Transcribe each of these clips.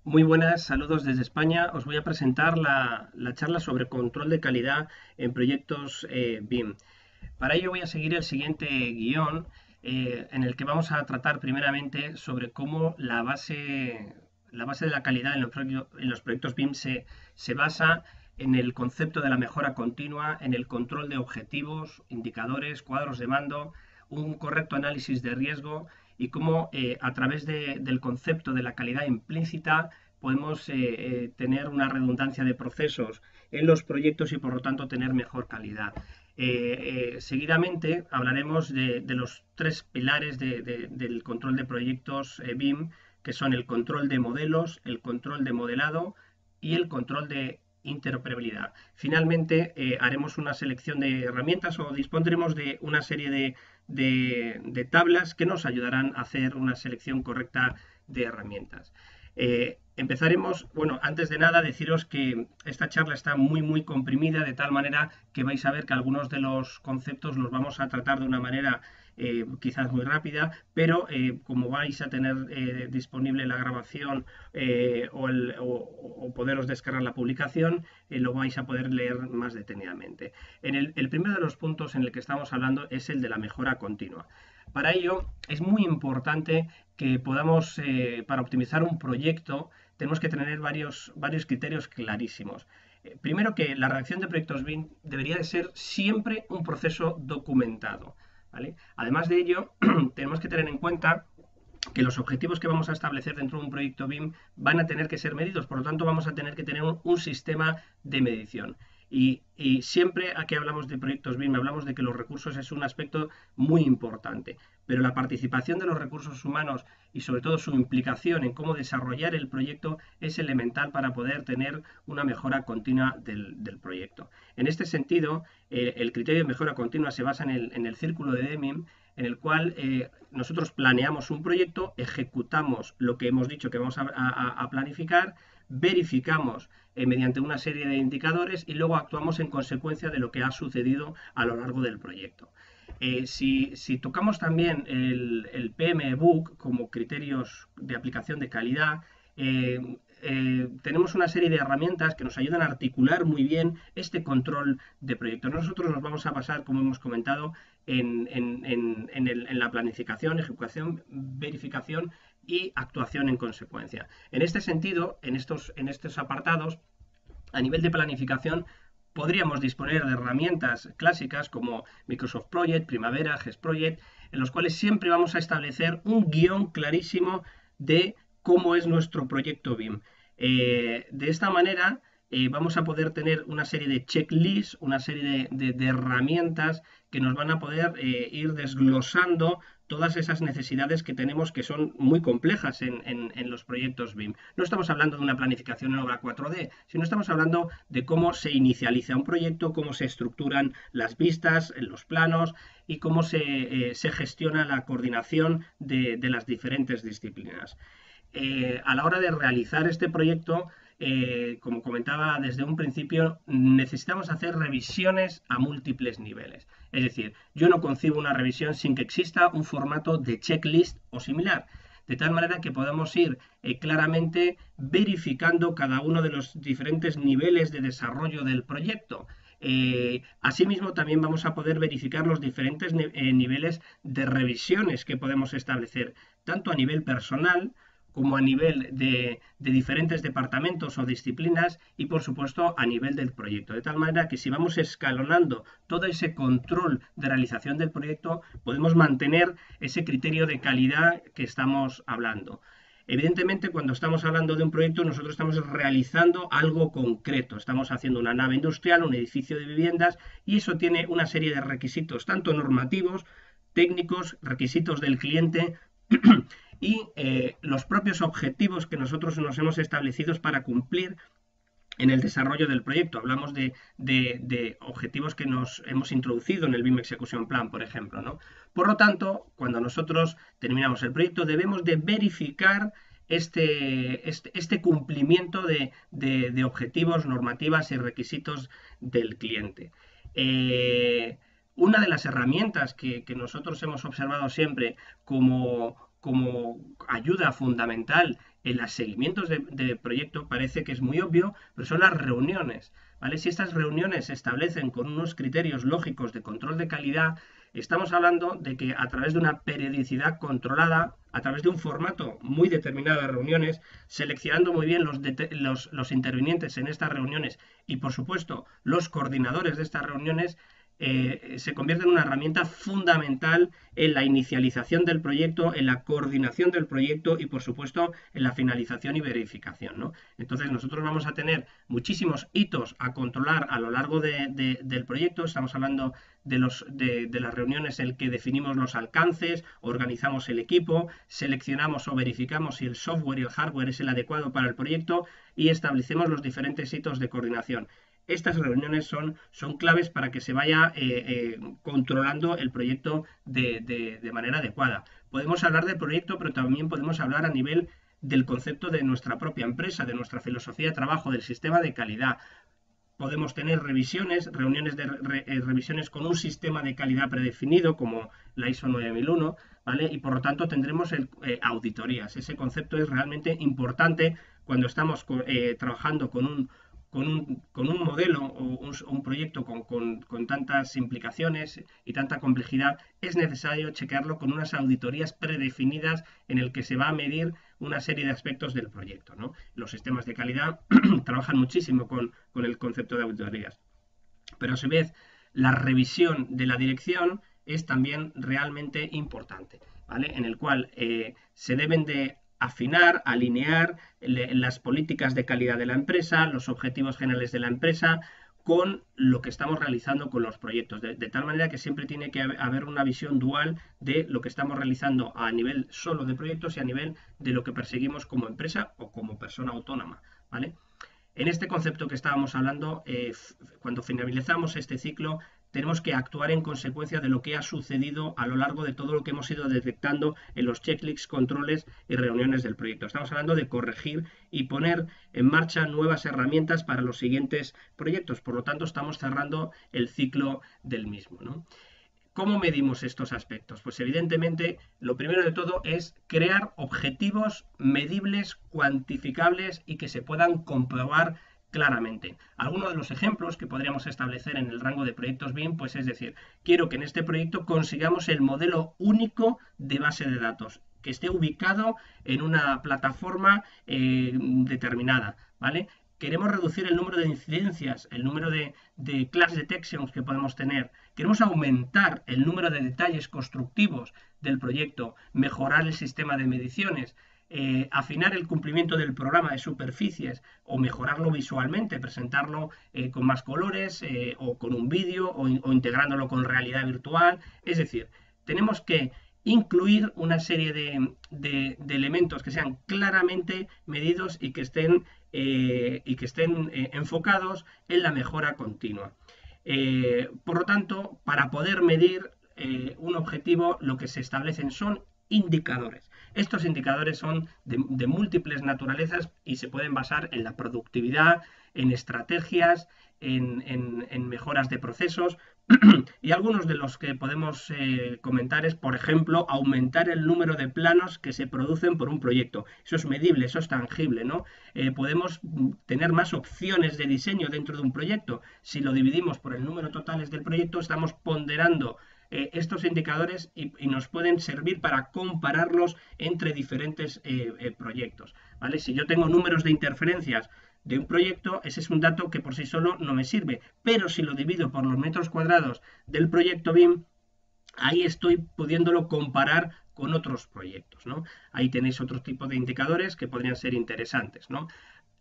Muy buenas, saludos desde España. Os voy a presentar la charla sobre control de calidad en proyectos BIM. Para ello voy a seguir el siguiente guión en el que vamos a tratar primeramente sobre cómo la base de la calidad en los proyectos BIM se basa en el concepto de la mejora continua, en el control de objetivos, indicadores, cuadros de mando, un correcto análisis de riesgo y cómo a través del concepto de la calidad implícita podemos tener una redundancia de procesos en los proyectos y por lo tanto tener mejor calidad. Seguidamente hablaremos de los tres pilares del control de proyectos BIM, que son el control de modelos, el control de modelado y el control de interoperabilidad. Finalmente, haremos una selección de herramientas o dispondremos de una serie de tablas que nos ayudarán a hacer una selección correcta de herramientas. Empezaremos, bueno, antes de nada deciros que esta charla está muy comprimida de tal manera que vais a ver que algunos de los conceptos los vamos a tratar de una manera quizás muy rápida, pero como vais a tener disponible la grabación o poderos descargar la publicación, lo vais a poder leer más detenidamente. El primero de los puntos en el que estamos hablando es el de la mejora continua. Para ello es muy importante que podamos, para optimizar un proyecto, tenemos que tener varios criterios clarísimos. Primero, que la redacción de proyectos BIM debería de ser siempre un proceso documentado, ¿vale? Además de ello, tenemos que tener en cuenta que los objetivos que vamos a establecer dentro de un proyecto BIM van a tener que ser medidos, por lo tanto vamos a tener que tener un sistema de medición. Y siempre aquí hablamos de proyectos BIM, hablamos de que los recursos es un aspecto muy importante, pero la participación de los recursos humanos y sobre todo su implicación en cómo desarrollar el proyecto es elemental para poder tener una mejora continua del proyecto. En este sentido, el criterio de mejora continua se basa en el círculo de Deming, en el cual nosotros planeamos un proyecto, ejecutamos lo que hemos dicho que vamos a planificar, verificamos mediante una serie de indicadores y luego actuamos en consecuencia de lo que ha sucedido a lo largo del proyecto. Si tocamos también el PMBOK como criterios de aplicación de calidad, tenemos una serie de herramientas que nos ayudan a articular muy bien este control de proyectos. Nosotros nos vamos a basar, como hemos comentado, en la planificación, ejecución, verificación y actuación en consecuencia. En este sentido, en estos apartados, a nivel de planificación, podríamos disponer de herramientas clásicas como Microsoft Project, Primavera, GES Project, en los cuales siempre vamos a establecer un guión clarísimo de cómo es nuestro proyecto BIM. De esta manera vamos a poder tener una serie de checklists, una serie de herramientas que nos van a poder ir desglosando todas esas necesidades que tenemos, que son muy complejas en los proyectos BIM. No estamos hablando de una planificación en obra 4D, sino estamos hablando de cómo se inicializa un proyecto, cómo se estructuran las vistas, los planos y cómo se gestiona la coordinación de las diferentes disciplinas. A la hora de realizar este proyecto, como comentaba desde un principio, necesitamos hacer revisiones a múltiples niveles. Es decir, yo no concibo una revisión sin que exista un formato de checklist o similar, de tal manera que podamos ir claramente verificando cada uno de los diferentes niveles de desarrollo del proyecto. Asimismo, también vamos a poder verificar los diferentes niveles de revisiones que podemos establecer, tanto a nivel personal, como a nivel de diferentes departamentos o disciplinas y, por supuesto, a nivel del proyecto. De tal manera que si vamos escalonando todo ese control de realización del proyecto, podemos mantener ese criterio de calidad que estamos hablando. Evidentemente, cuando estamos hablando de un proyecto, nosotros estamos realizando algo concreto. Estamos haciendo una nave industrial, un edificio de viviendas, y eso tiene una serie de requisitos, tanto normativos, técnicos, requisitos del cliente, y los propios objetivos que nosotros nos hemos establecido para cumplir en el desarrollo del proyecto. Hablamos de objetivos que nos hemos introducido en el BIM Execution Plan, por ejemplo, ¿no? Por lo tanto, cuando nosotros terminamos el proyecto, debemos de verificar este cumplimiento de objetivos, normativas y requisitos del cliente. Una de las herramientas que nosotros hemos observado siempre como ayuda fundamental en los seguimientos de proyecto parece que es muy obvio, pero son las reuniones, ¿vale? Si estas reuniones se establecen con unos criterios lógicos de control de calidad, estamos hablando de que a través de una periodicidad controlada, a través de un formato muy determinado de reuniones, seleccionando muy bien los intervinientes en estas reuniones y, por supuesto, los coordinadores de estas reuniones, se convierte en una herramienta fundamental en la inicialización del proyecto, en la coordinación del proyecto y, por supuesto, en la finalización y verificación, ¿no? Entonces, nosotros vamos a tener muchísimos hitos a controlar a lo largo del proyecto. Estamos hablando de las reuniones en las que definimos los alcances, organizamos el equipo, seleccionamos o verificamos si el software y el hardware es el adecuado para el proyecto y establecemos los diferentes hitos de coordinación. Estas reuniones son claves para que se vaya controlando el proyecto de manera adecuada. Podemos hablar del proyecto, pero también podemos hablar a nivel del concepto de nuestra propia empresa, de nuestra filosofía de trabajo, del sistema de calidad. Podemos tener revisiones, reuniones de revisiones con un sistema de calidad predefinido, como la ISO 9001, ¿vale? Y por lo tanto tendremos auditorías. Ese concepto es realmente importante cuando estamos trabajando con un modelo o un proyecto con tantas implicaciones y tanta complejidad. Es necesario chequearlo con unas auditorías predefinidas en el que se va a medir una serie de aspectos del proyecto, ¿no? Los sistemas de calidad trabajan muchísimo con el concepto de auditorías. Pero a su vez, la revisión de la dirección es también realmente importante, ¿vale? En el cual se deben de afinar, alinear las políticas de calidad de la empresa, los objetivos generales de la empresa, con lo que estamos realizando con los proyectos, de tal manera que siempre tiene que haber una visión dual de lo que estamos realizando a nivel solo de proyectos y a nivel de lo que perseguimos como empresa o como persona autónoma, ¿vale? En este concepto que estábamos hablando, cuando finalizamos este ciclo, tenemos que actuar en consecuencia de lo que ha sucedido a lo largo de todo lo que hemos ido detectando en los checklists, controles y reuniones del proyecto. Estamos hablando de corregir y poner en marcha nuevas herramientas para los siguientes proyectos. Por lo tanto, estamos cerrando el ciclo del mismo, ¿no? ¿Cómo medimos estos aspectos? Pues evidentemente lo primero de todo es crear objetivos medibles, cuantificables y que se puedan comprobar claramente. Algunos de los ejemplos que podríamos establecer en el rango de proyectos BIM, pues es decir, quiero que en este proyecto consigamos el modelo único de base de datos, que esté ubicado en una plataforma determinada, ¿vale? Queremos reducir el número de incidencias, el número de class detections que podemos tener. Queremos aumentar el número de detalles constructivos del proyecto, mejorar el sistema de mediciones, afinar el cumplimiento del programa de superficies o mejorarlo visualmente, presentarlo con más colores o con un vídeo o integrándolo con realidad virtual. Es decir, tenemos que incluir una serie de elementos que sean claramente medidos y que estén enfocados en la mejora continua. Por lo tanto, para poder medir un objetivo, lo que se establecen son indicadores. Estos indicadores son de múltiples naturalezas y se pueden basar en la productividad, en estrategias, en mejoras de procesos. Y algunos de los que podemos comentar es, por ejemplo, aumentar el número de planos que se producen por un proyecto. Eso es medible, eso es tangible, ¿no? Podemos tener más opciones de diseño dentro de un proyecto. Si lo dividimos por el número totales del proyecto, estamos ponderando estos indicadores y nos pueden servir para compararlos entre diferentes proyectos, ¿vale? Si yo tengo números de interferencias de un proyecto, ese es un dato que por sí solo no me sirve, pero si lo divido por los metros cuadrados del proyecto BIM, ahí estoy pudiéndolo comparar con otros proyectos, ¿no? Ahí tenéis otro tipo de indicadores que podrían ser interesantes, ¿no?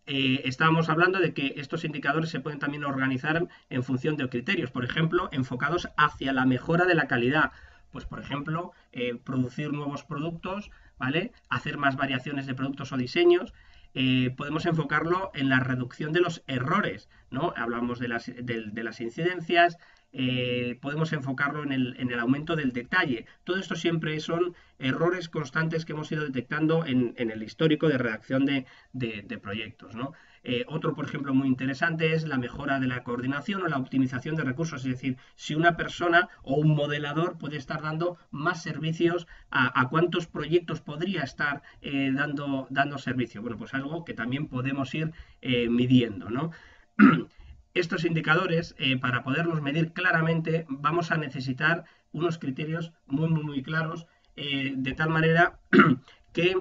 Estábamos hablando de que estos indicadores se pueden también organizar en función de criterios, por ejemplo, enfocados hacia la mejora de la calidad. Pues, por ejemplo, producir nuevos productos, ¿vale? Hacer más variaciones de productos o diseños. Podemos enfocarlo en la reducción de los errores, ¿no? Hablamos de las incidencias. Podemos enfocarlo en el aumento del detalle. Todo esto siempre son errores constantes que hemos ido detectando en el histórico de redacción de proyectos, ¿no? Otro, por ejemplo, muy interesante es la mejora de la coordinación o la optimización de recursos. Es decir, si una persona o un modelador puede estar dando más servicios, a cuántos proyectos podría estar dando servicio. Bueno, pues algo que también podemos ir midiendo, ¿no? Estos indicadores, para poderlos medir claramente, vamos a necesitar unos criterios muy, muy, muy claros, de tal manera que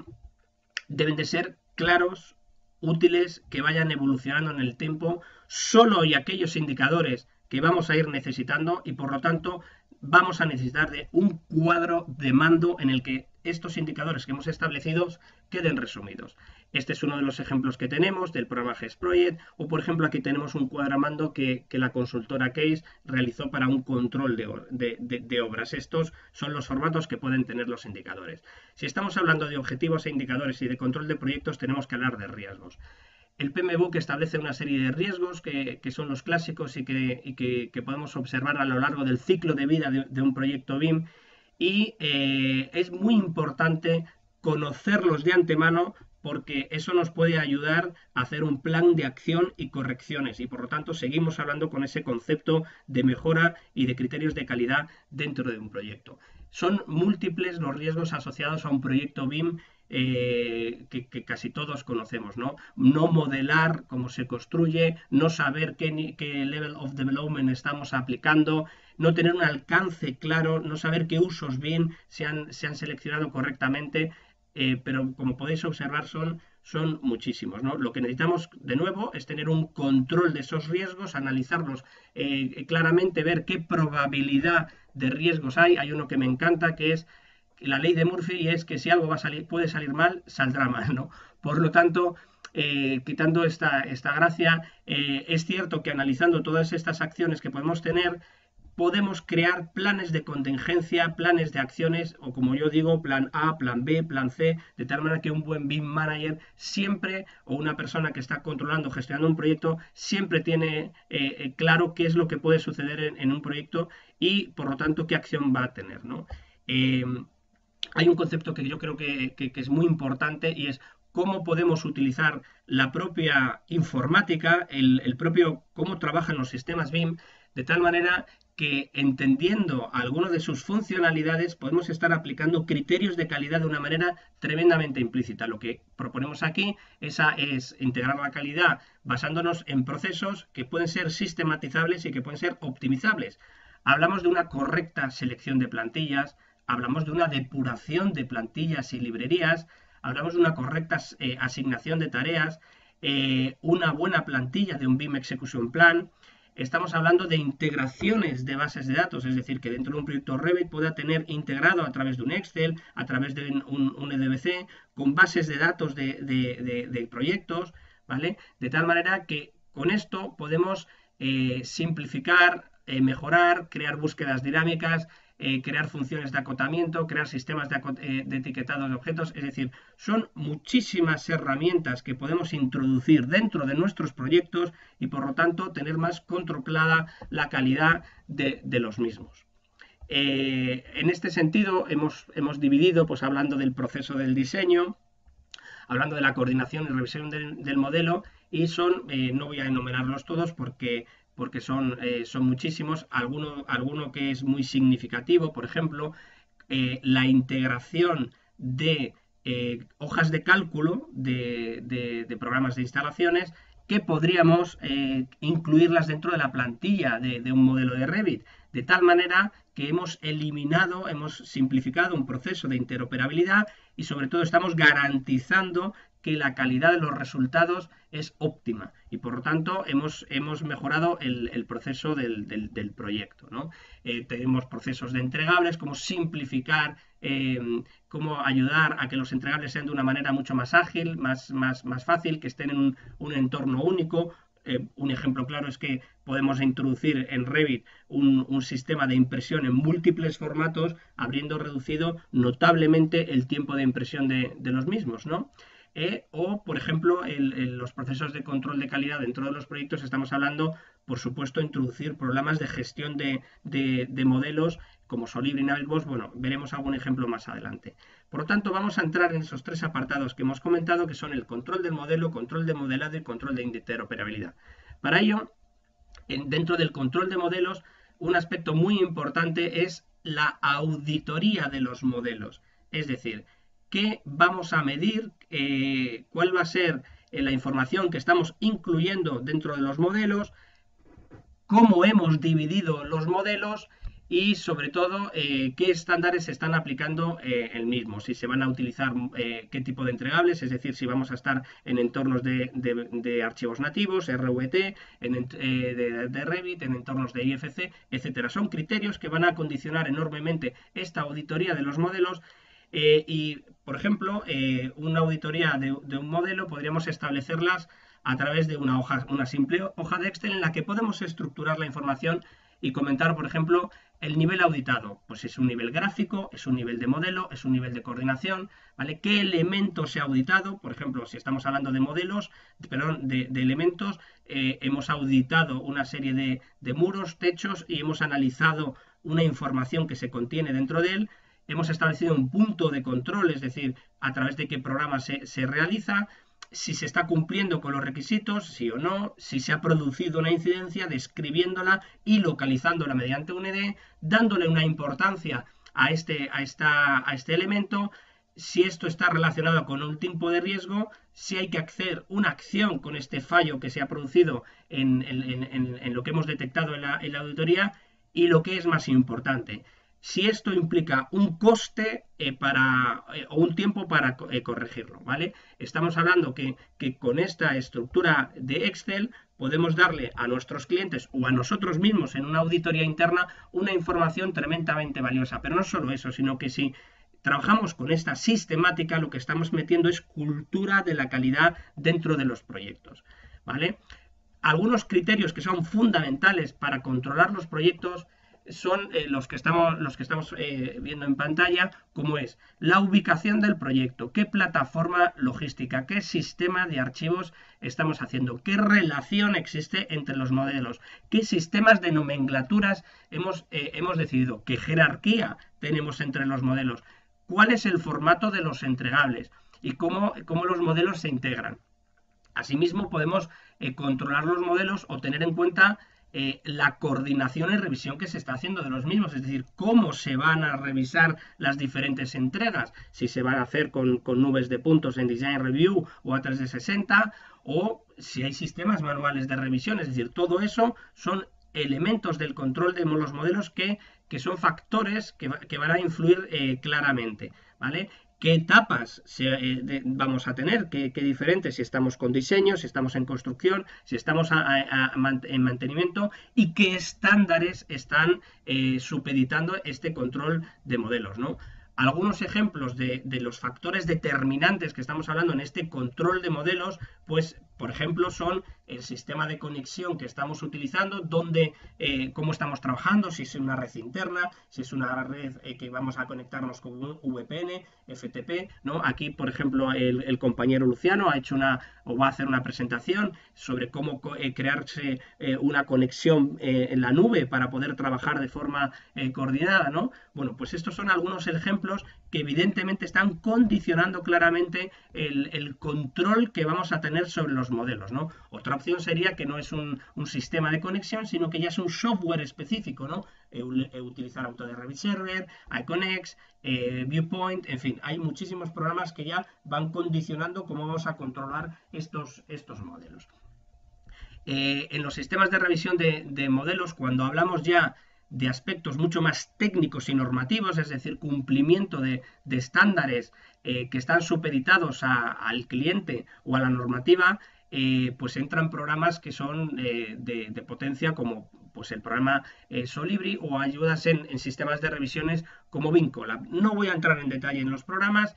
deben de ser claros, útiles, que vayan evolucionando en el tiempo, solo y aquellos indicadores que vamos a ir necesitando, y por lo tanto vamos a necesitar de un cuadro de mando en el que estos indicadores que hemos establecido queden resumidos. Este es uno de los ejemplos que tenemos del programa GESproject, o por ejemplo aquí tenemos un cuadro de mando que la consultora Case realizó para un control de obras. Estos son los formatos que pueden tener los indicadores. Si estamos hablando de objetivos e indicadores y de control de proyectos, tenemos que hablar de riesgos. El PMBOK establece una serie de riesgos que son los clásicos y que podemos observar a lo largo del ciclo de vida de un proyecto BIM, y es muy importante conocerlos de antemano, porque eso nos puede ayudar a hacer un plan de acción y correcciones, y por lo tanto seguimos hablando con ese concepto de mejora y de criterios de calidad dentro de un proyecto. Son múltiples los riesgos asociados a un proyecto BIM, que casi todos conocemos, ¿no? No modelar cómo se construye, no saber qué level of development estamos aplicando, no tener un alcance claro, no saber qué usos BIM se han seleccionado correctamente, pero como podéis observar son muchísimos, ¿no? Lo que necesitamos de nuevo es tener un control de esos riesgos, analizarlos claramente, ver qué probabilidad de riesgos hay. Hay uno que me encanta, que es la ley de Murphy, y es que si algo puede salir mal, saldrá mal, ¿no? Por lo tanto, quitando esta gracia, es cierto que analizando todas estas acciones que podemos tener, podemos crear planes de contingencia, planes de acciones, o como yo digo, plan A, plan B, plan C, de tal manera que un buen BIM manager siempre, o una persona que está controlando, gestionando un proyecto, siempre tiene claro qué es lo que puede suceder en un proyecto y, por lo tanto, qué acción va a tener, ¿no? Hay un concepto que yo creo que es muy importante, y es cómo podemos utilizar la propia informática, el propio cómo trabajan los sistemas BIM, de tal manera que, entendiendo algunas de sus funcionalidades, podemos estar aplicando criterios de calidad de una manera tremendamente implícita. Lo que proponemos aquí es integrar la calidad basándonos en procesos que pueden ser sistematizables y que pueden ser optimizables. Hablamos de una correcta selección de plantillas, hablamos de una depuración de plantillas y librerías, hablamos de una correcta asignación de tareas, una buena plantilla de un BIM Execution Plan. Estamos hablando de integraciones de bases de datos, es decir, que dentro de un proyecto Revit pueda tener integrado a través de un Excel, a través de un EDBC, con bases de datos de proyectos, ¿vale? De tal manera que con esto podemos simplificar, mejorar, crear búsquedas dinámicas, crear funciones de acotamiento, crear sistemas de etiquetado de objetos. Es decir, son muchísimas herramientas que podemos introducir dentro de nuestros proyectos y, por lo tanto, tener más controlada la calidad de los mismos. En este sentido, hemos dividido, pues hablando del proceso del diseño, hablando de la coordinación y revisión del modelo, y no voy a enumerarlos todos porque son muchísimos. Alguno que es muy significativo, por ejemplo, la integración de hojas de cálculo de programas de instalaciones, que podríamos incluirlas dentro de la plantilla de un modelo de Revit, de tal manera que hemos simplificado un proceso de interoperabilidad, y sobre todo estamos garantizando que la calidad de los resultados es óptima, y por lo tanto hemos mejorado el proceso del proyecto, ¿no? Tenemos procesos de entregables, como simplificar, cómo ayudar a que los entregables sean de una manera mucho más ágil, más fácil, que estén en un entorno único. Un ejemplo claro es que podemos introducir en Revit un sistema de impresión en múltiples formatos, habiendo reducido notablemente el tiempo de impresión de los mismos, ¿no? O, por ejemplo, los procesos de control de calidad dentro de los proyectos. Estamos hablando por supuesto, introducir programas de gestión de modelos como Solibri y Navidbox. Bueno, veremos algún ejemplo más adelante. Por lo tanto, vamos a entrar en esos tres apartados que hemos comentado, que son el control del modelo, control de modelado y control de interoperabilidad. Para ello, dentro del control de modelos, un aspecto muy importante es la auditoría de los modelos. Es decir, ¿qué vamos a medir? ¿Cuál va a ser la información que estamos incluyendo dentro de los modelos? ¿Cómo hemos dividido los modelos? Y sobre todo, qué estándares se están aplicando el mismo, si se van a utilizar qué tipo de entregables, es decir, si vamos a estar en entornos de archivos nativos, RVT, de Revit, en entornos de IFC, etcétera. Son criterios que van a condicionar enormemente esta auditoría de los modelos. Y, por ejemplo, una auditoría de un modelo podríamos establecerlas a través de una simple hoja de Excel en la que podemos estructurar la información y comentar, por ejemplo, el nivel auditado. Pues es un nivel gráfico, es un nivel de modelo, es un nivel de coordinación, ¿vale? ¿Qué elemento se ha auditado? Por ejemplo, si estamos hablando de modelos, perdón, de elementos, hemos auditado una serie de muros, techos, y hemos analizado una información que se contiene dentro de él. Hemos establecido un punto de control, es decir, a través de qué programa se realiza, si se está cumpliendo con los requisitos, sí o no, si se ha producido una incidencia, describiéndola y localizándola mediante un ID, dándole una importancia a este elemento, si esto está relacionado con un tipo de riesgo, si hay que hacer una acción con este fallo que se ha producido en lo que hemos detectado en la auditoría, y lo que es más importante, si esto implica un coste o un tiempo para corregirlo, ¿vale? Estamos hablando que con esta estructura de Excel podemos darle a nuestros clientes o a nosotros mismos en una auditoría interna una información tremendamente valiosa. Pero no solo eso, sino que si trabajamos con esta sistemática, lo que estamos metiendo es cultura de la calidad dentro de los proyectos, ¿vale? Algunos criterios que son fundamentales para controlar los proyectos son los que estamos viendo en pantalla, como es la ubicación del proyecto, qué plataforma logística, qué sistema de archivos estamos haciendo, qué relación existe entre los modelos, qué sistemas de nomenclaturas hemos decidido, qué jerarquía tenemos entre los modelos, cuál es el formato de los entregables y cómo los modelos se integran. Asimismo, podemos controlar los modelos o tener en cuenta la coordinación y revisión que se está haciendo de los mismos, es decir, cómo se van a revisar las diferentes entregas, si se van a hacer con nubes de puntos en Design Review o a 3D60, o si hay sistemas manuales de revisión, es decir, todo eso son elementos del control de los modelos que son factores que van a influir claramente, ¿vale? ¿Qué etapas vamos a tener? ¿Qué diferentes? Si estamos con diseño, si estamos en construcción, si estamos en mantenimiento, y qué estándares están supeditando este control de modelos, ¿no? Algunos ejemplos de los factores determinantes que estamos hablando en este control de modelos, pues, por ejemplo, son el sistema de conexión que estamos utilizando, cómo estamos trabajando, si es una red interna, si es una red que vamos a conectarnos con un VPN, FTP, ¿no? Aquí, por ejemplo, el compañero Luciano va a hacer una presentación sobre cómo crearse una conexión en la nube para poder trabajar de forma coordinada, ¿no? Bueno, pues estos son algunos ejemplos que evidentemente están condicionando claramente el control que vamos a tener sobre los modelos, ¿no? Otra opción sería que no es un sistema de conexión, sino que ya es un software específico, ¿no? Utilizar Autodesk Revit Server, Iconix, Viewpoint, en fin, hay muchísimos programas que ya van condicionando cómo vamos a controlar estos modelos. En los sistemas de revisión de modelos, cuando hablamos ya de aspectos mucho más técnicos y normativos, es decir, cumplimiento de estándares que están supeditados al cliente o a la normativa, pues entran programas que son de potencia, como pues el programa Solibri, o ayudas en sistemas de revisiones como Vincolab. No voy a entrar en detalle en los programas,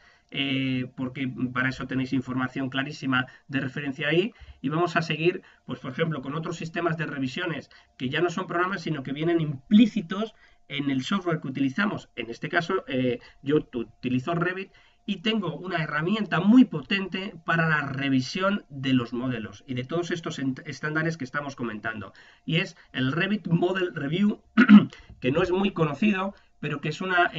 porque para eso tenéis información clarísima de referencia ahí, y vamos a seguir, pues por ejemplo, con otros sistemas de revisiones que ya no son programas, sino que vienen implícitos en el software que utilizamos. En este caso, yo utilizo Revit, y tengo una herramienta muy potente para la revisión de los modelos y de todos estos estándares que estamos comentando. Y es el Revit Model Review, que no es muy conocido, pero que es una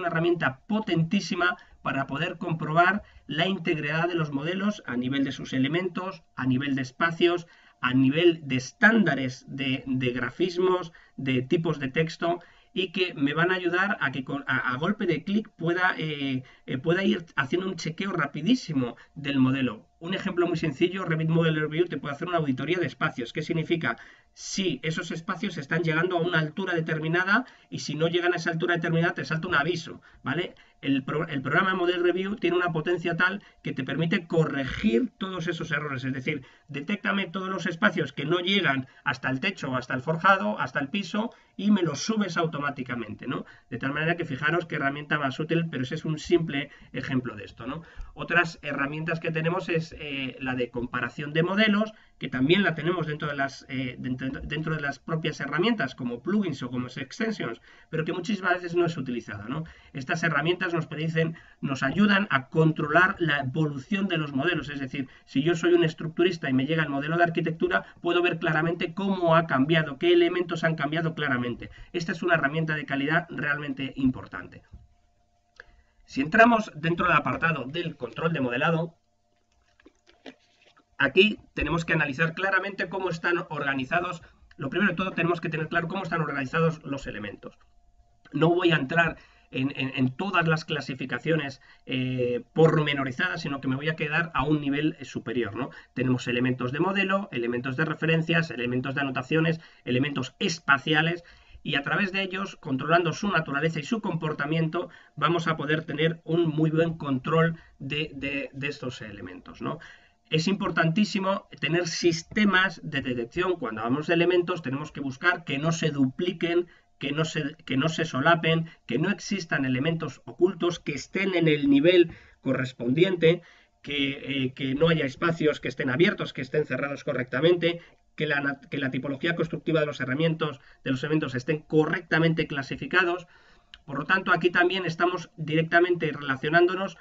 herramienta potentísima para poder comprobar la integridad de los modelos a nivel de sus elementos, a nivel de espacios, a nivel de estándares de grafismos, de tipos de texto, y que me van a ayudar a que a golpe de clic pueda ir haciendo un chequeo rapidísimo del modelo. Un ejemplo muy sencillo, Revit Model Review te puede hacer una auditoría de espacios. ¿Qué significa? Si esos espacios están llegando a una altura determinada y si no llegan a esa altura determinada te salta un aviso, ¿vale? El programa Model Review tiene una potencia tal que te permite corregir todos esos errores, es decir, detéctame todos los espacios que no llegan hasta el techo, hasta el forjado, hasta el piso y me los subes automáticamente, ¿no? De tal manera que fijaros qué herramienta más útil, pero ese es un simple ejemplo de esto, ¿no? Otras herramientas que tenemos es la de comparación de modelos, que también la tenemos dentro de las propias herramientas, como plugins o como extensions, pero que muchísimas veces no es utilizada, ¿no? Estas herramientas nos ayudan a controlar la evolución de los modelos, es decir, si yo soy un estructurista y me llega el modelo de arquitectura, puedo ver claramente cómo ha cambiado, qué elementos han cambiado claramente. Esta es una herramienta de calidad realmente importante. Si entramos dentro del apartado del control de modelado, aquí tenemos que analizar claramente cómo están organizados. Lo primero de todo tenemos que tener claro cómo están organizados los elementos. No voy a entrar en todas las clasificaciones pormenorizadas, sino que me voy a quedar a un nivel superior, ¿no? Tenemos elementos de modelo, elementos de referencias, elementos de anotaciones, elementos espaciales, y a través de ellos, controlando su naturaleza y su comportamiento, vamos a poder tener un muy buen control de estos elementos, ¿no? Es importantísimo tener sistemas de detección. Cuando hablamos de elementos, tenemos que buscar que no se dupliquen, que no se solapen, que no existan elementos ocultos, que estén en el nivel correspondiente, que no haya espacios que estén abiertos, que estén cerrados correctamente, que la tipología constructiva de los elementos estén correctamente clasificados. Por lo tanto, aquí también estamos directamente relacionándonos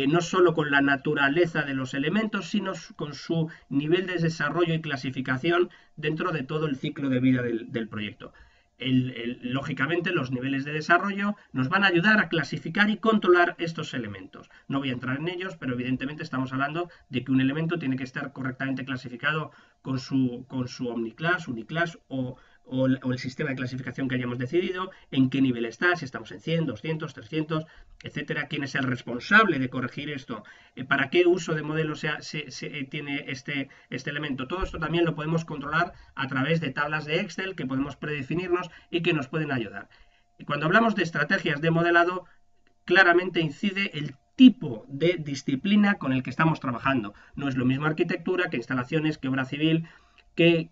no solo con la naturaleza de los elementos, sino con su nivel de desarrollo y clasificación dentro de todo el ciclo de vida del proyecto. Lógicamente, los niveles de desarrollo nos van a ayudar a clasificar y controlar estos elementos. No voy a entrar en ellos, pero evidentemente estamos hablando de que un elemento tiene que estar correctamente clasificado con su omniclass, uniclass o el sistema de clasificación que hayamos decidido, en qué nivel está, si estamos en 100, 200, 300, etcétera, quién es el responsable de corregir esto, para qué uso de modelo tiene este elemento. Todo esto también lo podemos controlar a través de tablas de Excel que podemos predefinirnos y que nos pueden ayudar. Y cuando hablamos de estrategias de modelado, claramente incide el tipo de disciplina con el que estamos trabajando. No es lo mismo arquitectura que instalaciones, que obra civil, que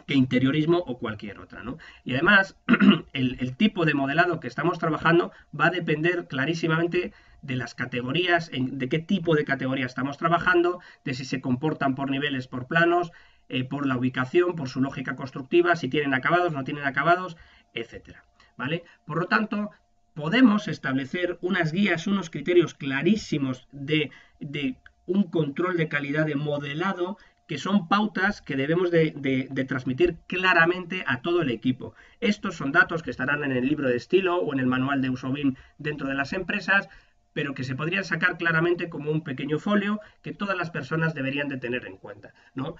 interiorismo o cualquier otra, ¿no? Y además, el tipo de modelado que estamos trabajando va a depender clarísimamente de las categorías, de qué tipo de categoría estamos trabajando, de si se comportan por niveles, por planos, por la ubicación, por su lógica constructiva, si tienen acabados, no tienen acabados, etcétera, ¿vale? Por lo tanto, podemos establecer unas guías, unos criterios clarísimos de un control de calidad de modelado, que son pautas que debemos de transmitir claramente a todo el equipo. Estos son datos que estarán en el libro de estilo o en el manual de uso BIM dentro de las empresas, pero que se podrían sacar claramente como un pequeño folio que todas las personas deberían de tener en cuenta, ¿no?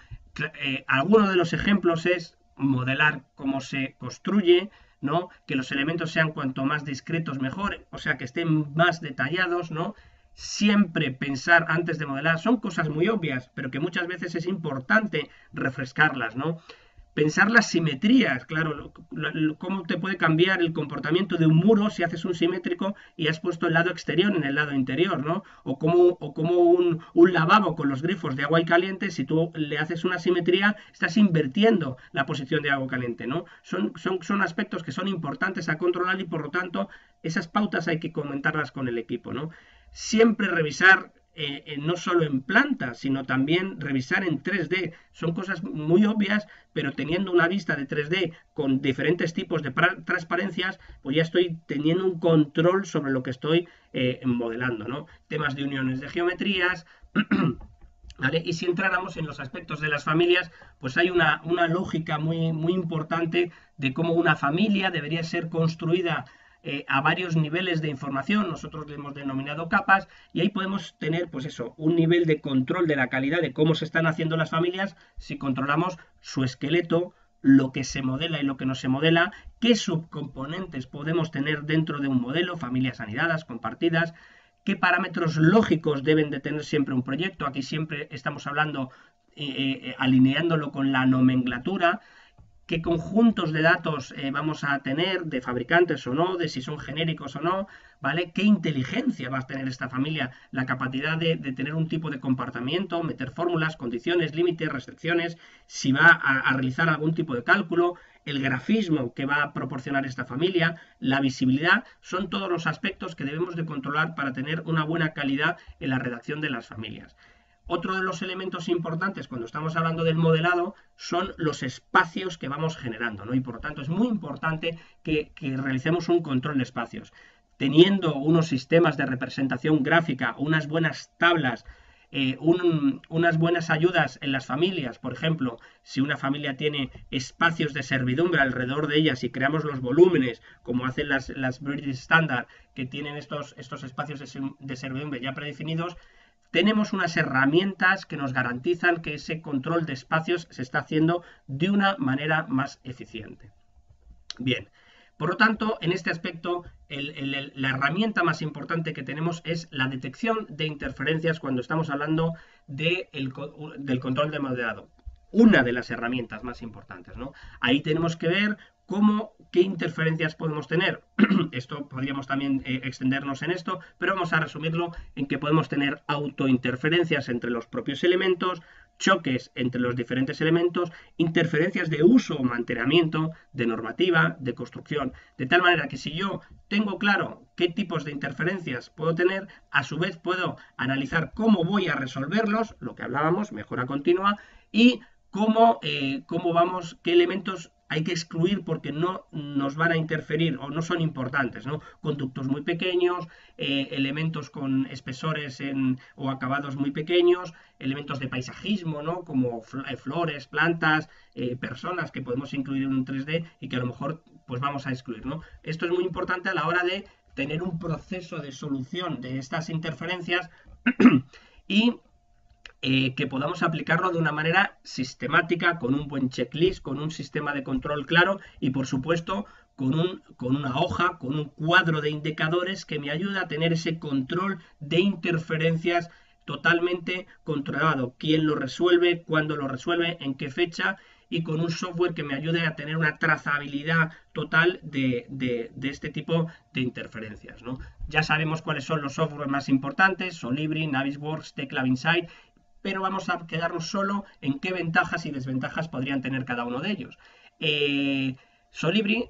Alguno de los ejemplos es modelar cómo se construye, ¿no? Que los elementos sean cuanto más discretos mejor, o sea, que estén más detallados, ¿no? Siempre pensar antes de modelar, son cosas muy obvias, pero que muchas veces es importante refrescarlas, ¿no? Pensar las simetrías, claro, cómo te puede cambiar el comportamiento de un muro si haces un simétrico y has puesto el lado exterior en el lado interior, ¿no? O como un lavabo con los grifos de agua y caliente, si tú le haces una simetría, estás invirtiendo la posición de agua caliente, ¿no? Son aspectos que son importantes a controlar y por lo tanto esas pautas hay que comentarlas con el equipo, ¿no? Siempre revisar no solo en planta, sino también revisar en 3D. Son cosas muy obvias, pero teniendo una vista de 3D con diferentes tipos de transparencias, pues ya estoy teniendo un control sobre lo que estoy modelando, ¿no? Temas de uniones de geometrías. ¿Vale? Y si entráramos en los aspectos de las familias, pues hay una lógica muy importante de cómo una familia debería ser construida a varios niveles de información. Nosotros le hemos denominado capas, y ahí podemos tener, pues eso, un nivel de control de la calidad de cómo se están haciendo las familias si controlamos su esqueleto, lo que se modela y lo que no se modela, qué subcomponentes podemos tener dentro de un modelo, familias anidadas, compartidas, qué parámetros lógicos deben de tener siempre un proyecto. Aquí siempre estamos hablando, alineándolo con la nomenclatura, qué conjuntos de datos vamos a tener, de fabricantes o no, de si son genéricos o no, ¿vale? ¿Qué inteligencia va a tener esta familia? La capacidad de tener un tipo de comportamiento, meter fórmulas, condiciones, límites, restricciones, si va a realizar algún tipo de cálculo, el grafismo que va a proporcionar esta familia, la visibilidad, son todos los aspectos que debemos de controlar para tener una buena calidad en la redacción de las familias. Otro de los elementos importantes cuando estamos hablando del modelado son los espacios que vamos generando, ¿no? Y por lo tanto es muy importante que realicemos un control de espacios. Teniendo unos sistemas de representación gráfica, unas buenas tablas, unas buenas ayudas en las familias, por ejemplo, si una familia tiene espacios de servidumbre alrededor de ellas y creamos los volúmenes, como hacen las British Standard, que tienen estos espacios de servidumbre ya predefinidos, tenemos unas herramientas que nos garantizan que ese control de espacios se está haciendo de una manera más eficiente. Bien, por lo tanto, en este aspecto, la herramienta más importante que tenemos es la detección de interferencias cuando estamos hablando del control de modelado. Una de las herramientas más importantes, ¿no? Ahí tenemos que ver qué interferencias podemos tener. Esto podríamos también extendernos en esto, pero vamos a resumirlo en que podemos tener autointerferencias entre los propios elementos, choques entre los diferentes elementos, interferencias de uso o mantenimiento, de normativa, de construcción. De tal manera que si yo tengo claro qué tipos de interferencias puedo tener, a su vez puedo analizar cómo voy a resolverlos, lo que hablábamos, mejora continua, y qué elementos hay que excluir porque no nos van a interferir o no son importantes, ¿no? Conductos muy pequeños, elementos con espesores o acabados muy pequeños, elementos de paisajismo, ¿no? Como flores, plantas, personas que podemos incluir en un 3D y que a lo mejor pues vamos a excluir, ¿no? Esto es muy importante a la hora de tener un proceso de solución de estas interferencias y que podamos aplicarlo de una manera sistemática, con un buen checklist, con un sistema de control claro y, por supuesto, con una hoja, con un cuadro de indicadores que me ayuda a tener ese control de interferencias totalmente controlado. ¿Quién lo resuelve? ¿Cuándo lo resuelve? ¿En qué fecha? Y con un software que me ayude a tener una trazabilidad total de este tipo de interferencias, ¿no? Ya sabemos cuáles son los softwares más importantes: Solibri, Navisworks, Teclab Insight, pero vamos a quedarnos solo en qué ventajas y desventajas podrían tener cada uno de ellos. Solibri,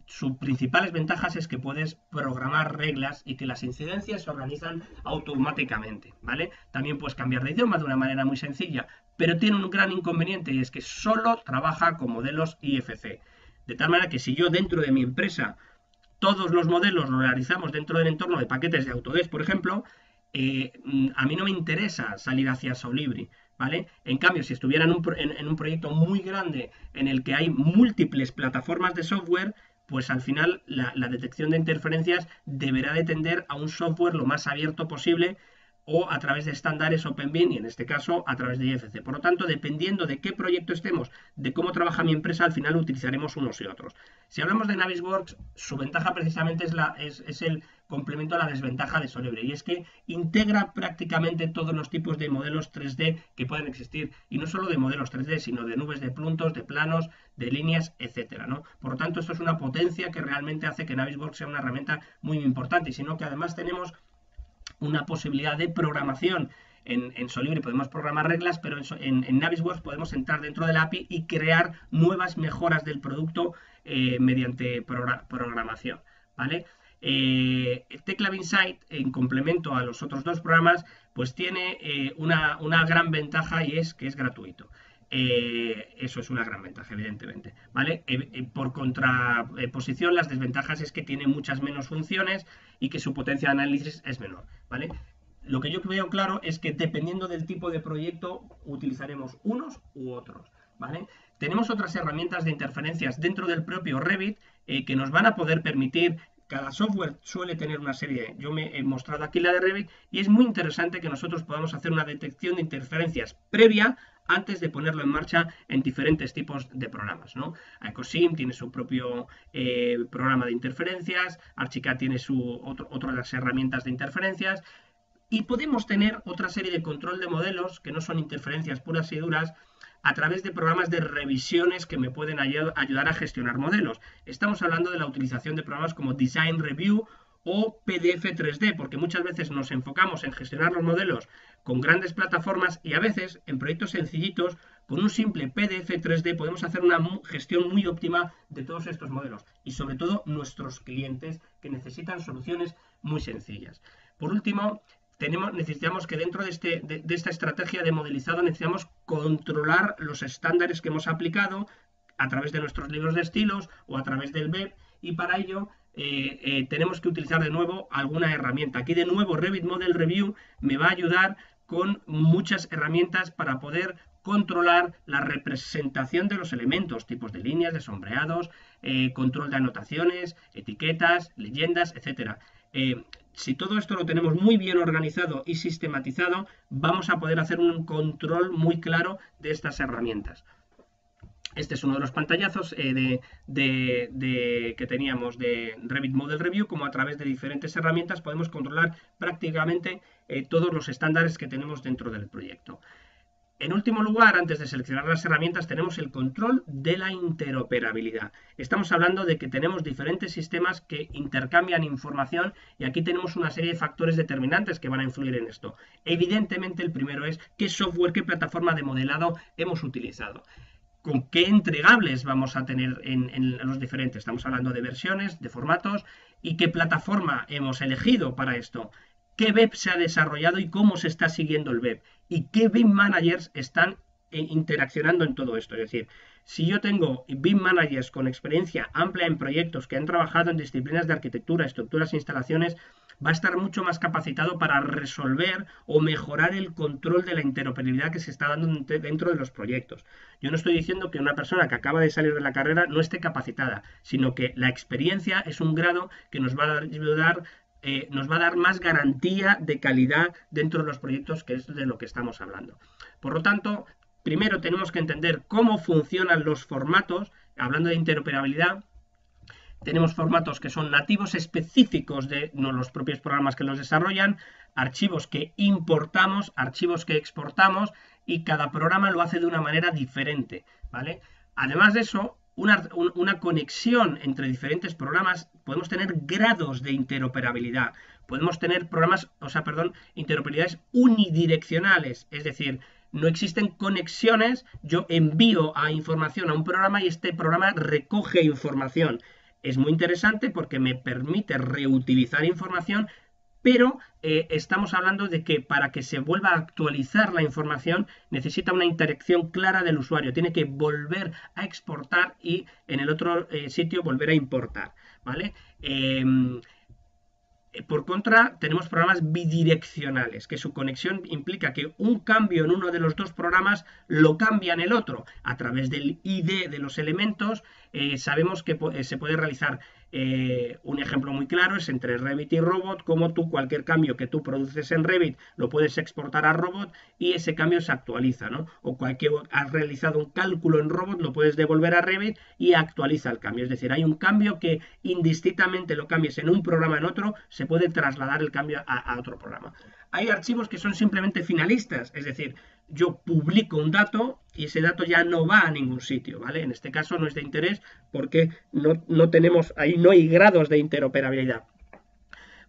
sus principales ventajas es que puedes programar reglas y que las incidencias se organizan automáticamente, ¿vale? También puedes cambiar de idioma de una manera muy sencilla, pero tiene un gran inconveniente y es que solo trabaja con modelos IFC. De tal manera que si yo dentro de mi empresa todos los modelos los realizamos dentro del entorno de paquetes de Autodesk, por ejemplo, a mí no me interesa salir hacia Solibri, ¿vale? En cambio, si estuviera en un proyecto muy grande en el que hay múltiples plataformas de software, pues al final la detección de interferencias deberá de tender a un software lo más abierto posible o a través de estándares OpenBIN y en este caso a través de IFC. Por lo tanto, dependiendo de qué proyecto estemos, de cómo trabaja mi empresa, al final utilizaremos unos y otros. Si hablamos de Navisworks, su ventaja precisamente es el complemento a la desventaja de Solibri, y es que integra prácticamente todos los tipos de modelos 3D que pueden existir, y no solo de modelos 3D, sino de nubes de puntos, de planos, de líneas, etcétera, ¿no? Por lo tanto, esto es una potencia que realmente hace que Navisworks sea una herramienta muy importante, y sino que además tenemos una posibilidad de programación. En Solibri podemos programar reglas, pero en Navisworks podemos entrar dentro de la API y crear nuevas mejoras del producto mediante programación, ¿vale? Teclab Insight, en complemento a los otros dos programas, pues tiene una gran ventaja, y es que es gratuito. Eso es una gran ventaja, evidentemente, ¿vale? Por contraposición, las desventajas es que tiene muchas menos funciones y que su potencia de análisis es menor, ¿vale? Lo que yo veo claro es que dependiendo del tipo de proyecto utilizaremos unos u otros, ¿vale? Tenemos otras herramientas de interferencias dentro del propio Revit que nos van a poder permitir. Cada software suele tener una serie, yo me he mostrado aquí la de Revit, y es muy interesante que nosotros podamos hacer una detección de interferencias previa antes de ponerlo en marcha en diferentes tipos de programas, ¿no? Ecosim tiene su propio programa de interferencias, Archicad tiene otra de las herramientas de interferencias, y podemos tener otra serie de control de modelos que no son interferencias puras y duras, a través de programas de revisiones que me pueden ayudar a gestionar modelos. Estamos hablando de la utilización de programas como Design Review o PDF 3D, porque muchas veces nos enfocamos en gestionar los modelos con grandes plataformas, y a veces en proyectos sencillitos, con un simple PDF 3D podemos hacer una gestión muy óptima de todos estos modelos, y sobre todo nuestros clientes que necesitan soluciones muy sencillas. Por último, necesitamos que dentro de esta estrategia de modelizado necesitamos controlar los estándares que hemos aplicado a través de nuestros libros de estilos o a través del web, y para ello tenemos que utilizar de nuevo alguna herramienta. Aquí de nuevo Revit Model Review me va a ayudar con muchas herramientas para poder controlar la representación de los elementos, tipos de líneas, de sombreados, control de anotaciones, etiquetas, leyendas, etcétera. Si todo esto lo tenemos muy bien organizado y sistematizado, vamos a poder hacer un control muy claro de estas herramientas. Este es uno de los pantallazos que teníamos de Revit Model Review, como a través de diferentes herramientas podemos controlar prácticamente todos los estándares que tenemos dentro del proyecto. En último lugar, antes de seleccionar las herramientas, tenemos el control de la interoperabilidad. Estamos hablando de que tenemos diferentes sistemas que intercambian información, y aquí tenemos una serie de factores determinantes que van a influir en esto. Evidentemente, el primero es qué software, qué plataforma de modelado hemos utilizado. ¿Con qué entregables vamos a tener en los diferentes? Estamos hablando de versiones, de formatos, y qué plataforma hemos elegido para esto. ¿Qué web se ha desarrollado y cómo se está siguiendo el web? ¿Y qué BIM managers están interaccionando en todo esto? Es decir, si yo tengo BIM managers con experiencia amplia en proyectos que han trabajado en disciplinas de arquitectura, estructuras e instalaciones, va a estar mucho más capacitado para resolver o mejorar el control de la interoperabilidad que se está dando dentro de los proyectos. Yo no estoy diciendo que una persona que acaba de salir de la carrera no esté capacitada, sino que la experiencia es un grado que nos va a ayudar, nos va a dar más garantía de calidad dentro de los proyectos, que es de lo que estamos hablando. Por lo tanto, primero tenemos que entender cómo funcionan los formatos. Hablando de interoperabilidad, tenemos formatos que son nativos específicos de los propios programas que los desarrollan, archivos que importamos, archivos que exportamos, y cada programa lo hace de una manera diferente, ¿vale? Además de eso, una conexión entre diferentes programas, podemos tener grados de interoperabilidad, podemos tener interoperabilidades unidireccionales, es decir, no existen conexiones, yo envío información a un programa y este programa recoge información. Es muy interesante porque me permite reutilizar información, pero estamos hablando de que para que se vuelva a actualizar la información necesita una interacción clara del usuario. Tiene que volver a exportar y en el otro sitio volver a importar, ¿vale? Por contra, tenemos programas bidireccionales, que su conexión implica que un cambio en uno de los dos programas lo cambia en el otro. A través del ID de los elementos sabemos que se puede realizar. Un ejemplo muy claro es entre Revit y Robot, como cualquier cambio que tú produces en Revit lo puedes exportar a Robot y ese cambio se actualiza, ¿no? O has realizado un cálculo en Robot, lo puedes devolver a Revit y actualiza el cambio. Es decir, hay un cambio que indistintamente lo cambies en un programa en otro, se puede trasladar el cambio a otro programa. Hay archivos que son simplemente finalistas, es decir, yo publico un dato y ese dato ya no va a ningún sitio, ¿vale? En este caso no es de interés porque no hay grados de interoperabilidad.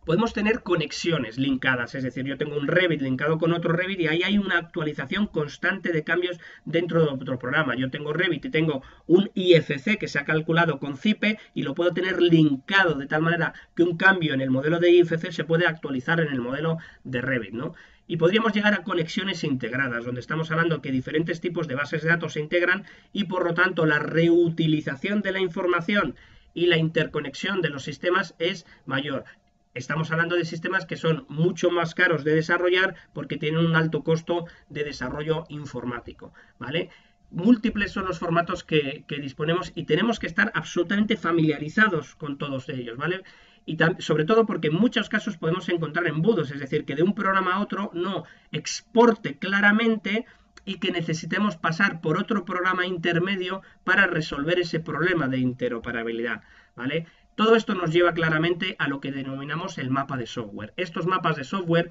Podemos tener conexiones linkadas, es decir, yo tengo un Revit linkado con otro Revit y ahí hay una actualización constante de cambios dentro de otro programa. Yo tengo Revit y tengo un IFC que se ha calculado con CIPE y lo puedo tener linkado de tal manera que un cambio en el modelo de IFC se puede actualizar en el modelo de Revit, ¿no? Y podríamos llegar a conexiones integradas, donde estamos hablando que diferentes tipos de bases de datos se integran y por lo tanto la reutilización de la información y la interconexión de los sistemas es mayor. Estamos hablando de sistemas que son mucho más caros de desarrollar porque tienen un alto costo de desarrollo informático, ¿vale? Múltiples son los formatos que disponemos y tenemos que estar absolutamente familiarizados con todos ellos, ¿vale? Y sobre todo porque en muchos casos podemos encontrar embudos, es decir, que de un programa a otro no exporte claramente y que necesitemos pasar por otro programa intermedio para resolver ese problema de interoperabilidad, ¿vale? Todo esto nos lleva claramente a lo que denominamos el mapa de software. Estos mapas de software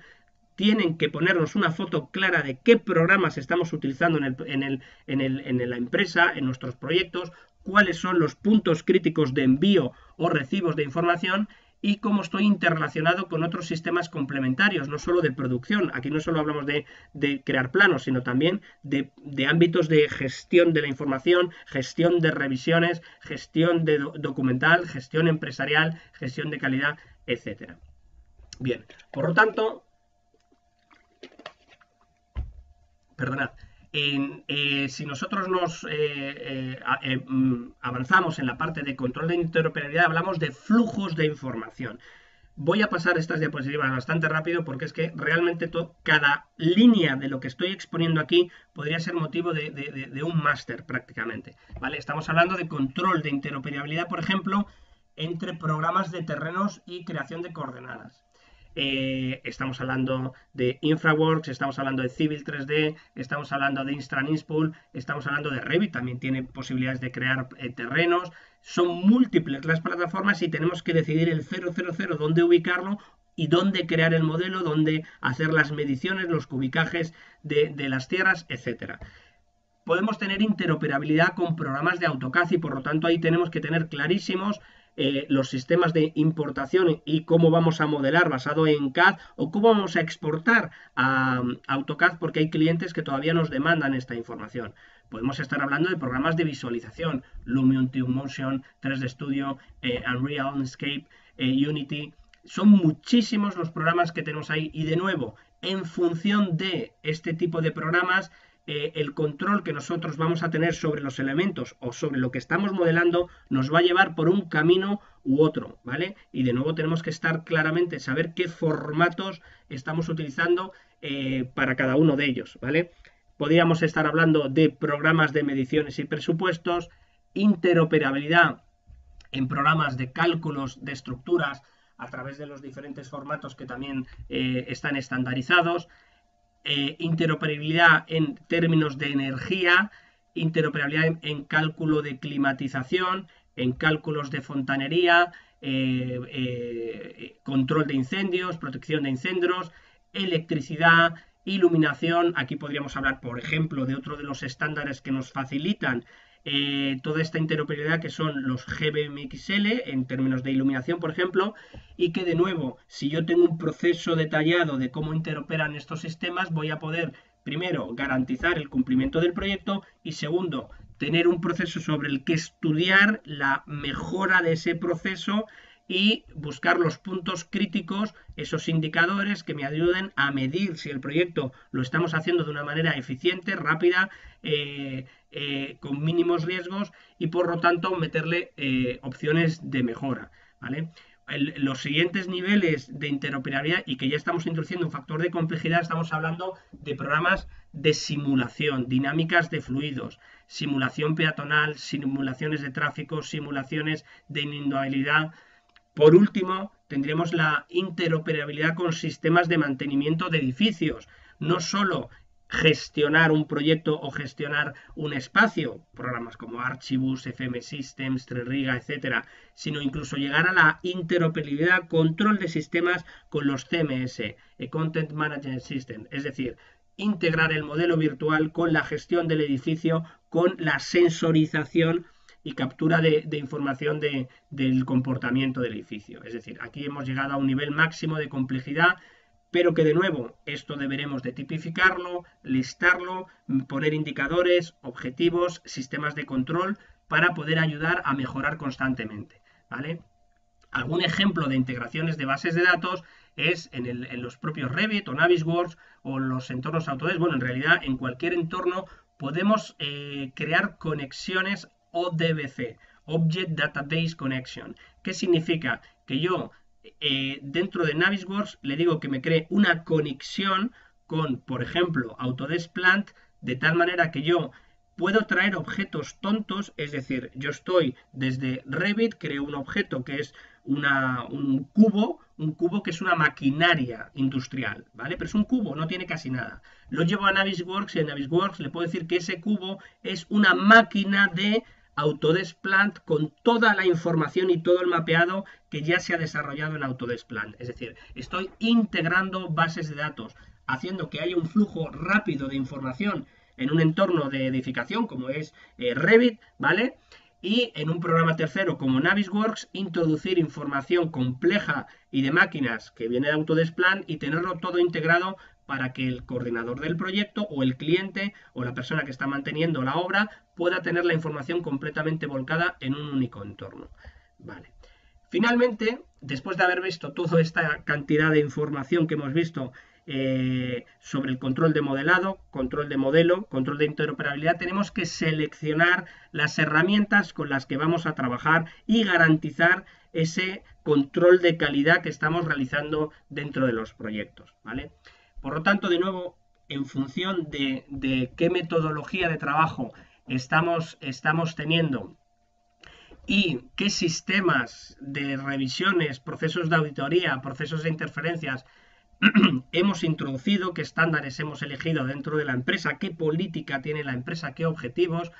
tienen que ponernos una foto clara de qué programas estamos utilizando en la empresa, en nuestros proyectos, cuáles son los puntos críticos de envío o recibos de información y cómo estoy interrelacionado con otros sistemas complementarios, no solo de producción. Aquí no solo hablamos de crear planos, sino también de ámbitos de gestión de la información, gestión de revisiones, gestión de documental, gestión empresarial, gestión de calidad, etc. Bien, por lo tanto, perdonad, si nosotros nos avanzamos en la parte de control de interoperabilidad, hablamos de flujos de información. Voy a pasar estas diapositivas bastante rápido porque es que realmente cada línea de lo que estoy exponiendo aquí podría ser motivo de un máster prácticamente, ¿vale? Estamos hablando de control de interoperabilidad, por ejemplo, entre programas de terrenos y creación de coordenadas. Estamos hablando de InfraWorks, estamos hablando de Civil 3D, estamos hablando de Instran Inspool, estamos hablando de Revit, también tiene posibilidades de crear terrenos. Son múltiples las plataformas y tenemos que decidir el 000 dónde ubicarlo y dónde crear el modelo, dónde hacer las mediciones, los cubicajes de las tierras, etcétera. Podemos tener interoperabilidad con programas de AutoCAD y por lo tanto ahí tenemos que tener clarísimos los sistemas de importación y cómo vamos a modelar basado en CAD o cómo vamos a exportar a AutoCAD porque hay clientes que todavía nos demandan esta información. Podemos estar hablando de programas de visualización, Lumion, Twinmotion, 3D Studio, Unreal, Enscape, Unity. Son muchísimos los programas que tenemos ahí y de nuevo, en función de este tipo de programas, el control que nosotros vamos a tener sobre los elementos o sobre lo que estamos modelando nos va a llevar por un camino u otro, ¿vale? Y de nuevo tenemos que estar claramente, saber qué formatos estamos utilizando para cada uno de ellos, ¿vale? Podríamos estar hablando de programas de mediciones y presupuestos, interoperabilidad en programas de cálculos de estructuras a través de los diferentes formatos que también están estandarizados, interoperabilidad en términos de energía, interoperabilidad en cálculo de climatización, en cálculos de fontanería, control de incendios, protección de incendios, electricidad, iluminación. Aquí podríamos hablar, por ejemplo, de otro de los estándares que nos facilitan toda esta interoperabilidad, que son los GBMXL en términos de iluminación, por ejemplo, y que de nuevo, si yo tengo un proceso detallado de cómo interoperan estos sistemas, voy a poder, primero, garantizar el cumplimiento del proyecto y segundo, tener un proceso sobre el que estudiar la mejora de ese proceso y buscar los puntos críticos, esos indicadores que me ayuden a medir si el proyecto lo estamos haciendo de una manera eficiente, rápida, con mínimos riesgos y por lo tanto meterle opciones de mejora, ¿vale? Los siguientes niveles de interoperabilidad y que ya estamos introduciendo un factor de complejidad, estamos hablando de programas de simulación, dinámicas de fluidos, simulación peatonal, simulaciones de tráfico, simulaciones de inundabilidad. Por último, tendremos la interoperabilidad con sistemas de mantenimiento de edificios, no solo gestionar un proyecto o gestionar un espacio, programas como Archibus, FM Systems, Tririga, etcétera, sino incluso llegar a la interoperabilidad, control de sistemas con los CMS, Content Management System, es decir, integrar el modelo virtual con la gestión del edificio, con la sensorización y captura de información del comportamiento del edificio. Es decir, aquí hemos llegado a un nivel máximo de complejidad, pero que de nuevo, esto deberemos de tipificarlo, listarlo, poner indicadores, objetivos, sistemas de control para poder ayudar a mejorar constantemente, ¿vale? Algún ejemplo de integraciones de bases de datos es en los propios Revit o Navisworks o los entornos Autodesk. Bueno, en realidad en cualquier entorno podemos crear conexiones ODBC, Object Database Connection. ¿Qué significa? Que yo dentro de Navisworks le digo que me cree una conexión con, por ejemplo, Autodesk Plant, de tal manera que yo puedo traer objetos tontos, es decir, yo estoy desde Revit, creo un objeto que es un cubo que es una maquinaria industrial, ¿vale? Pero es un cubo, no tiene casi nada. Lo llevo a Navisworks y en Navisworks le puedo decir que ese cubo es una máquina de Autodesk Plant con toda la información y todo el mapeado que ya se ha desarrollado en Autodesk Plant. Es decir, estoy integrando bases de datos, haciendo que haya un flujo rápido de información en un entorno de edificación como es Revit, ¿vale? Y en un programa tercero como Navisworks, introducir información compleja y de máquinas que viene de Autodesk Plant y tenerlo todo integrado para que el coordinador del proyecto o el cliente o la persona que está manteniendo la obra pueda tener la información completamente volcada en un único entorno. Vale. Finalmente, después de haber visto toda esta cantidad de información que hemos visto sobre el control de modelado, control de modelo, control de interoperabilidad, tenemos que seleccionar las herramientas con las que vamos a trabajar y garantizar ese control de calidad que estamos realizando dentro de los proyectos, ¿vale? Por lo tanto, de nuevo, en función de qué metodología de trabajo estamos teniendo y qué sistemas de revisiones, procesos de auditoría, procesos de interferencias hemos introducido, qué estándares hemos elegido dentro de la empresa, qué política tiene la empresa, qué objetivos,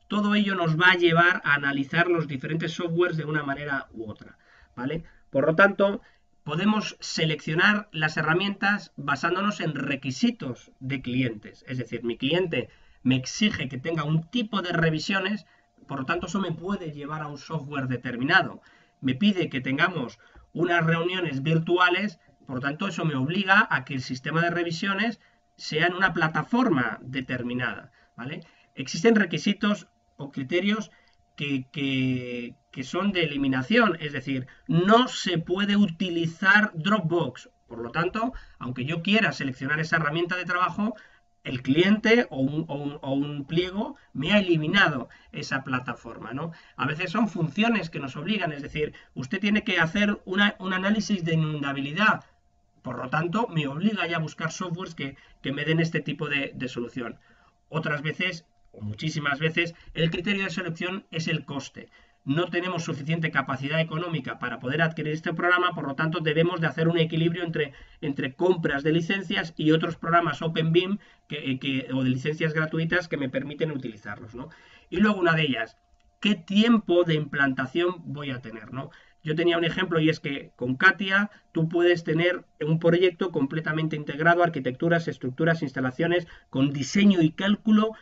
todo ello nos va a llevar a analizar los diferentes softwares de una manera u otra, ¿vale? Por lo tanto, podemos seleccionar las herramientas basándonos en requisitos de clientes. Es decir, mi cliente me exige que tenga un tipo de revisiones, por lo tanto, eso me puede llevar a un software determinado. Me pide que tengamos unas reuniones virtuales, por lo tanto, eso me obliga a que el sistema de revisiones sea en una plataforma determinada, ¿vale? Existen requisitos o criterios que son de eliminación, es decir, no se puede utilizar Dropbox. Por lo tanto, aunque yo quiera seleccionar esa herramienta de trabajo, el cliente o un pliego me ha eliminado esa plataforma, ¿no? A veces son funciones que nos obligan, es decir, usted tiene que hacer un análisis de inundabilidad. Por lo tanto, me obliga ya a buscar softwares que me den este tipo de solución. Otras veces, o muchísimas veces, el criterio de selección es el coste. No tenemos suficiente capacidad económica para poder adquirir este programa, por lo tanto debemos de hacer un equilibrio entre compras de licencias y otros programas OpenBIM o de licencias gratuitas que me permiten utilizarlos, ¿no? Y luego una de ellas, ¿qué tiempo de implantación voy a tener, ¿no? Yo tenía un ejemplo y es que con CATIA tú puedes tener un proyecto completamente integrado, arquitecturas, estructuras, instalaciones, con diseño y cálculo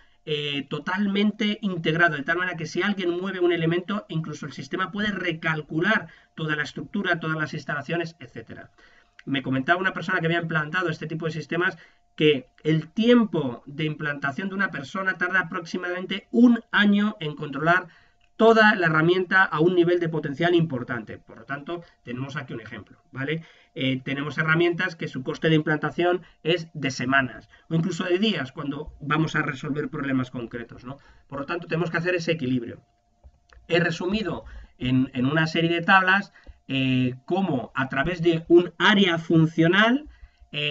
totalmente integrado, de tal manera que si alguien mueve un elemento, incluso el sistema puede recalcular toda la estructura, todas las instalaciones, etc. Me comentaba una persona que había implantado este tipo de sistemas que el tiempo de implantación de una persona tarda aproximadamente 1 año en controlar toda la herramienta a un nivel de potencial importante. Por lo tanto, tenemos aquí un ejemplo, ¿vale? Tenemos herramientas que su coste de implantación es de semanas o incluso de días cuando vamos a resolver problemas concretos, ¿no? Por lo tanto, tenemos que hacer ese equilibrio. He resumido en una serie de tablas cómo a través de un área funcional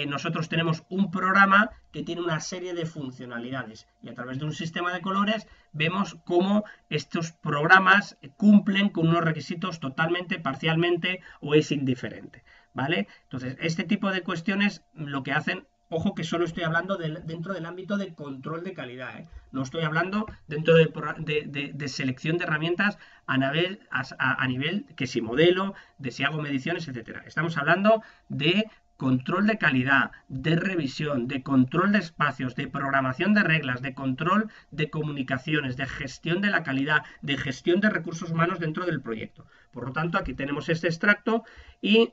nosotros tenemos un programa que tiene una serie de funcionalidades y a través de un sistema de colores vemos cómo estos programas cumplen con unos requisitos totalmente, parcialmente o es indiferente, ¿vale? Entonces, este tipo de cuestiones lo que hacen, ojo que solo estoy hablando dentro del ámbito de control de calidad, ¿eh? No estoy hablando dentro de selección de herramientas a nivel que si modelo, de si hago mediciones, etcétera. Estamos hablando de control de calidad, de revisión, de control de espacios, de programación de reglas, de control de comunicaciones, de gestión de la calidad, de gestión de recursos humanos dentro del proyecto. Por lo tanto, aquí tenemos este extracto y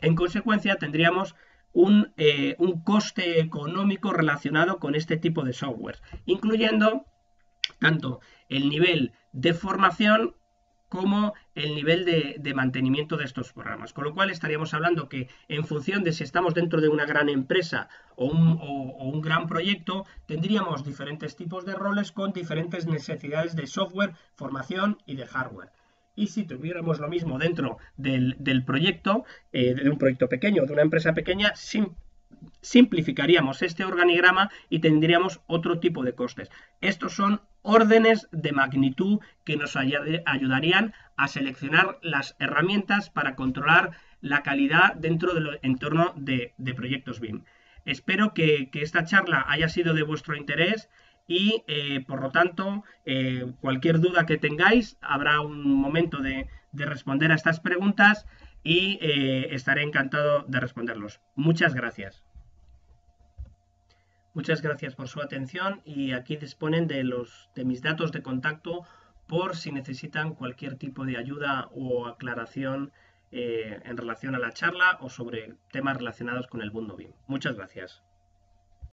en consecuencia tendríamos un coste económico relacionado con este tipo de software, incluyendo tanto el nivel de formación como el nivel de mantenimiento de estos programas. Con lo cual estaríamos hablando que en función de si estamos dentro de una gran empresa o un gran proyecto, tendríamos diferentes tipos de roles con diferentes necesidades de software, formación y de hardware. Y si tuviéramos lo mismo dentro del proyecto, de un proyecto pequeño, de una empresa pequeña, simplificaríamos este organigrama y tendríamos otro tipo de costes. Estos son órdenes de magnitud que nos ayudarían a seleccionar las herramientas para controlar la calidad dentro del entorno de proyectos BIM. Espero que esta charla haya sido de vuestro interés y por lo tanto cualquier duda que tengáis habrá un momento de responder a estas preguntas y estaré encantado de responderlos. Muchas gracias. Muchas gracias por su atención y aquí disponen de mis datos de contacto por si necesitan cualquier tipo de ayuda o aclaración en relación a la charla o sobre temas relacionados con el mundo BIM. Muchas gracias.